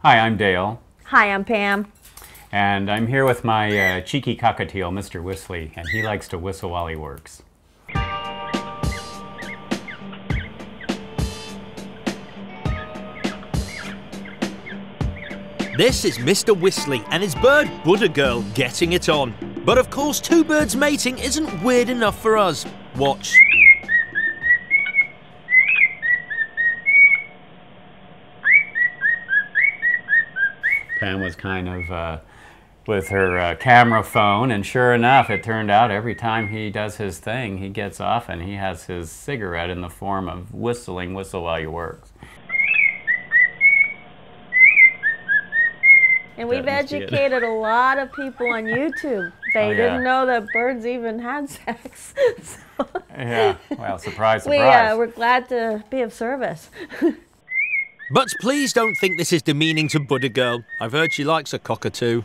Hi, I'm Dale. Hi, I'm Pam. And I'm here with my cheeky cockatiel, Mr. Whistly, and he likes to whistle while he works. This is Mr. Whistly and his bird Buddha Girl getting it on. But of course, two birds mating isn't weird enough for us. Watch. Pam was kind of with her camera phone, and sure enough, it turned out every time he does his thing, he gets off and he has his cigarette in the form of whistling, whistle while he works. And we've educated a lot of people on YouTube. They didn't know that birds even had sex. So yeah, well, surprise, surprise. We're glad to be of service. But please don't think this is demeaning to Buddha Girl. I've heard she likes a cockatoo.